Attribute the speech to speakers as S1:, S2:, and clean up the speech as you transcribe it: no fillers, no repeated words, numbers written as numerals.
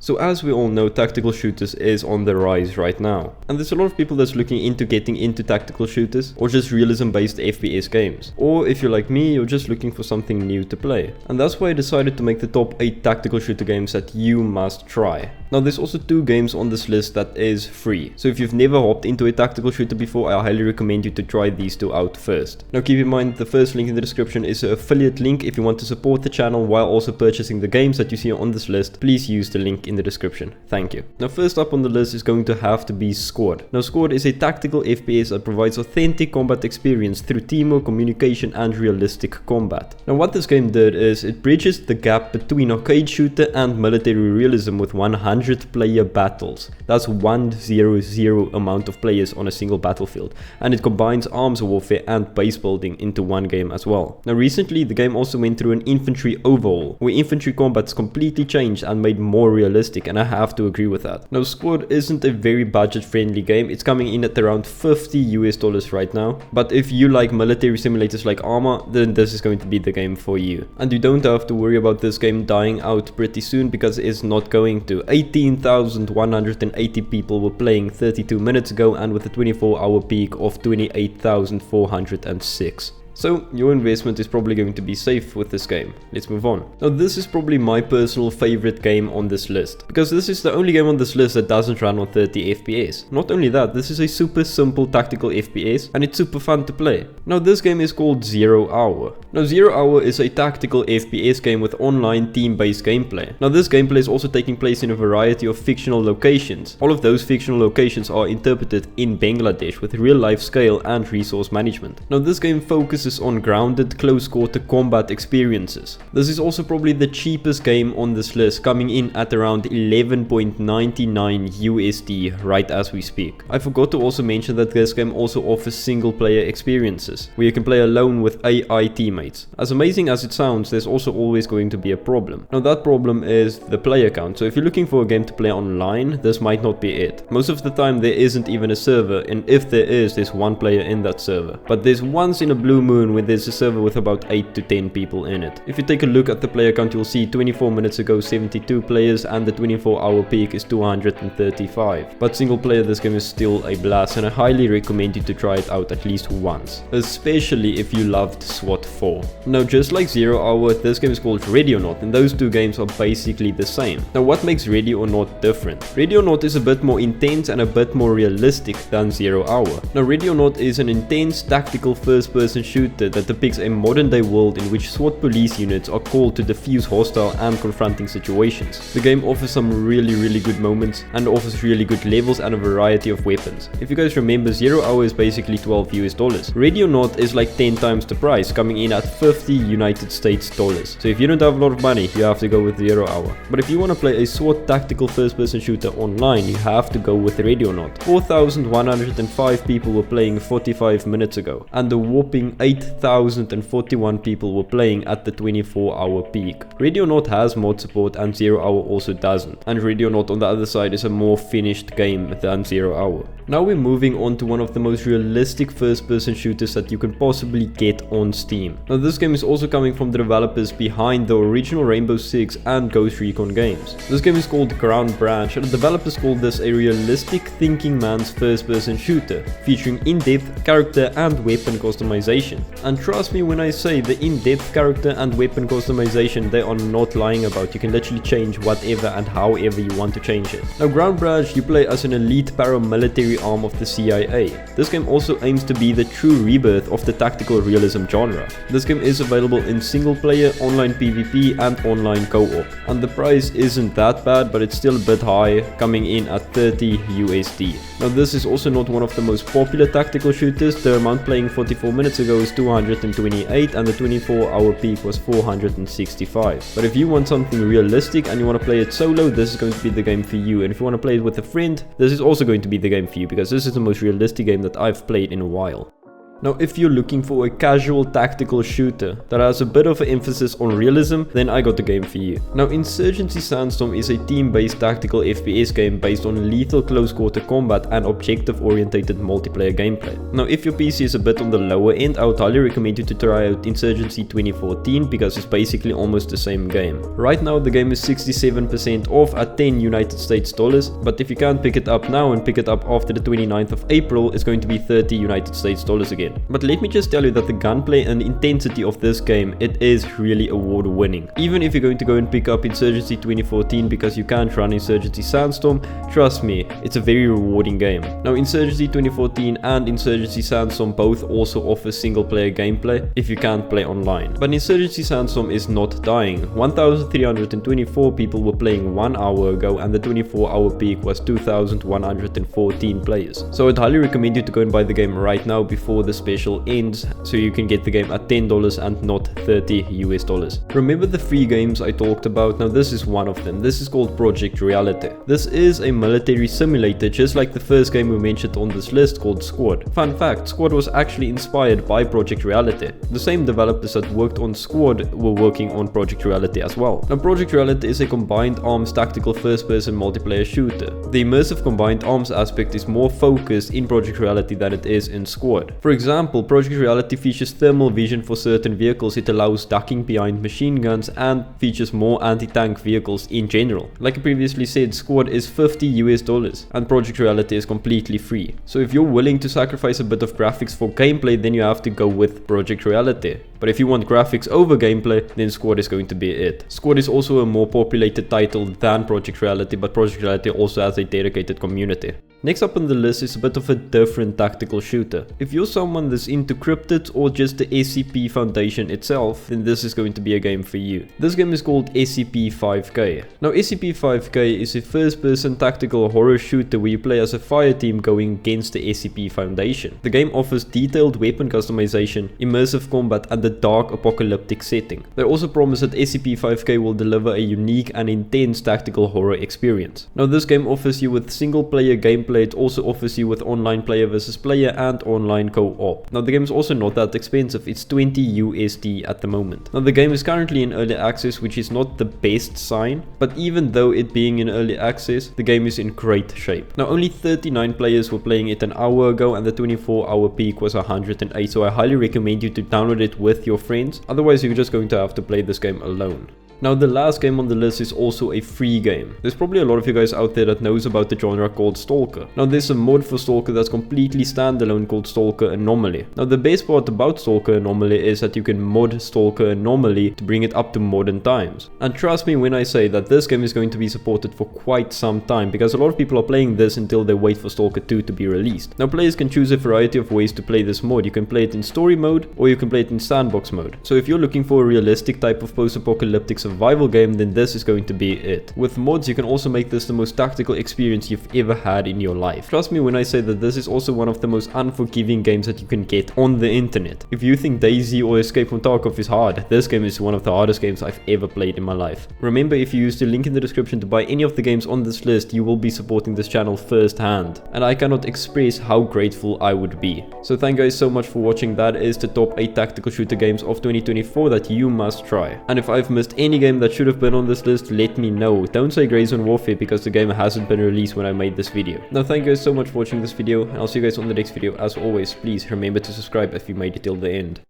S1: So as we all know, tactical shooters is on the rise right now. And there's a lot of people that's looking into getting into tactical shooters or just realism based FPS games. Or if you're like me, you're just looking for something new to play. And that's why I decided to make the top 8 tactical shooter games that you must try. Now there's also 2 games on this list that is free. So if you've never hopped into a tactical shooter before, I highly recommend you to try these 2 out first. Now keep in mind the first link in the description is an affiliate link. If you want to support the channel while also purchasing the games that you see on this list, please use the link in the description. Thank you. Now first up on the list is going to have to be Squad. Now Squad is a tactical FPS that provides authentic combat experience through teamwork, communication and realistic combat. Now what this game did is it bridges the gap between arcade shooter and military realism with 100 player battles. That's 100 amount of players on a single battlefield, and it combines arms warfare and base building into one game as well. Now recently the game also went through an infantry overhaul where infantry combat's completely changed and made more realistic, and I have to agree with that. Now Squad isn't a very budget friendly game. It's coming in at around $50 right now, but if you like military simulators like Arma, then this is going to be the game for you. And you don't have to worry about this game dying out pretty soon, because it is not going to. 18,180 people were playing 32 minutes ago, and with a 24-hour peak of 28,406. So your investment is probably going to be safe with this game. Let's move on. Now this is probably my personal favorite game on this list, because this is the only game on this list that doesn't run on 30 FPS. Not only that, this is a super simple tactical FPS and it's super fun to play. Now this game is called 0 Hour. Now 0 Hour is a tactical FPS game with online team-based gameplay. Now this gameplay is also taking place in a variety of fictional locations. All of those fictional locations are interpreted in Bangladesh with real-life scale and resource management. Now this game focuses on grounded close quarter combat experiences. This is also probably the cheapest game on this list, coming in at around 11.99 USD right as we speak. I forgot to also mention that this game also offers single player experiences where you can play alone with AI teammates. As amazing as it sounds, there's also always going to be a problem. Now that problem is the player count. So if you're looking for a game to play online, this might not be it. Most of the time there isn't even a server, and if there is, there's one player in that server. But there's once in a blue moon when there's a server with about 8 to 10 people in it. If you take a look at the player count, you'll see 24 minutes ago 72 players, and the 24-hour peak is 235. But single player, this game is still a blast, and I highly recommend you to try it out at least once, especially if you loved SWAT 4. Now just like 0 Hour, this game is called Ready or Not, and those 2 games are basically the same. Now what makes Ready or Not different? Ready or Not is a bit more intense and a bit more realistic than 0 Hour. Now Ready or Not is an intense tactical first-person shooter that depicts a modern-day world in which SWAT police units are called to defuse hostile and confronting situations. The game offers some really good moments and offers really good levels and a variety of weapons. If you guys remember, 0 Hour is basically $12. Ready or Not is like 10 times the price, coming in at $50 United States dollars. So if you don't have a lot of money, you have to go with 0 Hour. But if you want to play a SWAT tactical first-person shooter online, you have to go with Ready or Not. 4,105 people were playing 45 minutes ago, and a whopping 8,041 people were playing at the 24-hour peak. Ready or Not has mod support and 0 Hour also doesn't, and Ready or Not on the other side is a more finished game than 0 Hour. Now we're moving on to one of the most realistic first-person shooters that you can possibly get on Steam. Now this game is also coming from the developers behind the original Rainbow Six and Ghost Recon games. This game is called Ground Branch, and the developers called this a realistic thinking man's first-person shooter, featuring in-depth character and weapon customization. And trust me when I say the in-depth character and weapon customization, they are not lying about. You can literally change whatever and however you want to change it. Now Ground Branch, you play as an elite paramilitary arm of the CIA. This game also aims to be the true rebirth of the tactical realism genre. This game is available in single player, online PvP and online co-op. And the price isn't that bad, but it's still a bit high, coming in at $30 USD. Now this is also not one of the most popular tactical shooters. The amount playing 44 minutes ago is 228 and the 24-hour peak was 465. But if you want something realistic and you want to play it solo, this is going to be the game for you. And if you want to play it with a friend, this is also going to be the game for you, because this is the most realistic game that I've played in a while. Now if you're looking for a casual tactical shooter that has a bit of an emphasis on realism, then I got the game for you. Now Insurgency Sandstorm is a team-based tactical FPS game based on lethal close quarter combat and objective-oriented multiplayer gameplay. Now if your PC is a bit on the lower end, I would highly recommend you to try out Insurgency 2014 because it's basically almost the same game. Right now the game is 67% off at $10 United States dollars, but if you can't pick it up now and pick it up after the 29th of April, it's going to be $30 United States dollars again. But let me just tell you that the gunplay and intensity of this game, it is really award winning. Even if you're going to go and pick up Insurgency 2014 because you can't run Insurgency Sandstorm, trust me, it's a very rewarding game. Now Insurgency 2014 and Insurgency Sandstorm both also offer single player gameplay if you can't play online. But Insurgency Sandstorm is not dying. 1,324 people were playing 1 hour ago and the 24-hour peak was 2,114 players. So I'd highly recommend you to go and buy the game right now before the special ends so you can get the game at $10 and not $30 US dollars. Remember the free games I talked about? Now this is one of them. This is called Project Reality. This is a military simulator just like the first game we mentioned on this list called Squad. Fun fact, Squad was actually inspired by Project Reality. The same developers that worked on Squad were working on Project Reality as well. Now Project Reality is a combined arms tactical first-person multiplayer shooter. The immersive combined arms aspect is more focused in Project Reality than it is in Squad. For example, Project Reality features thermal vision for certain vehicles, it allows ducking behind machine guns and features more anti-tank vehicles in general. Like I previously said, Squad is $50 US dollars and Project Reality is completely free. So if you're willing to sacrifice a bit of graphics for gameplay, then you have to go with Project Reality. But if you want graphics over gameplay, then Squad is going to be it. Squad is also a more populated title than Project Reality, but Project Reality also has a dedicated community. Next up on the list is a bit of a different tactical shooter. If you're someone that's into cryptids or just the SCP Foundation itself, then this is going to be a game for you. This game is called SCP-5K. Now SCP-5K is a first-person tactical horror shooter where you play as a fire team going against the SCP Foundation. The game offers detailed weapon customization, immersive combat and a dark apocalyptic setting. They also promise that SCP-5K will deliver a unique and intense tactical horror experience. Now this game offers you with single-player gameplay. It also offers you with online player versus player and online co-op. Now the game is also not that expensive, it's 20 USD at the moment. Now the game is currently in early access, which is not the best sign, but even though it being in early access, the game is in great shape. Now only 39 players were playing it an hour ago and the 24-hour peak was 108, so I highly recommend you to download it with your friends, otherwise you're just going to have to play this game alone. Now the last game on the list is also a free game. There's probably a lot of you guys out there that knows about the genre called Stalker. Now there's a mod for Stalker that's completely standalone called Stalker Anomaly. Now the best part about Stalker Anomaly is that you can mod Stalker Anomaly to bring it up to modern times. And trust me when I say that this game is going to be supported for quite some time because a lot of people are playing this until they wait for Stalker 2 to be released. Now players can choose a variety of ways to play this mod. You can play it in story mode or you can play it in sandbox mode. So if you're looking for a realistic type of post-apocalyptic survival game, then this is going to be it. With mods you can also make this the most tactical experience you've ever had in your life. Trust me when I say that this is also one of the most unforgiving games that you can get on the internet. If you think DayZ or Escape from Tarkov is hard, this game is one of the hardest games I've ever played in my life. Remember, if you use the link in the description to buy any of the games on this list, you will be supporting this channel firsthand, and I cannot express how grateful I would be. So thank you guys so much for watching. That is the top 8 tactical shooter games of 2024 that you must try. And if I've missed any game that should have been on this list, let me know. Don't say Grey Zone Warfare because the game hasn't been released when I made this video. Now thank you guys so much for watching this video, and I'll see you guys on the next video. As always, please remember to subscribe if you made it till the end.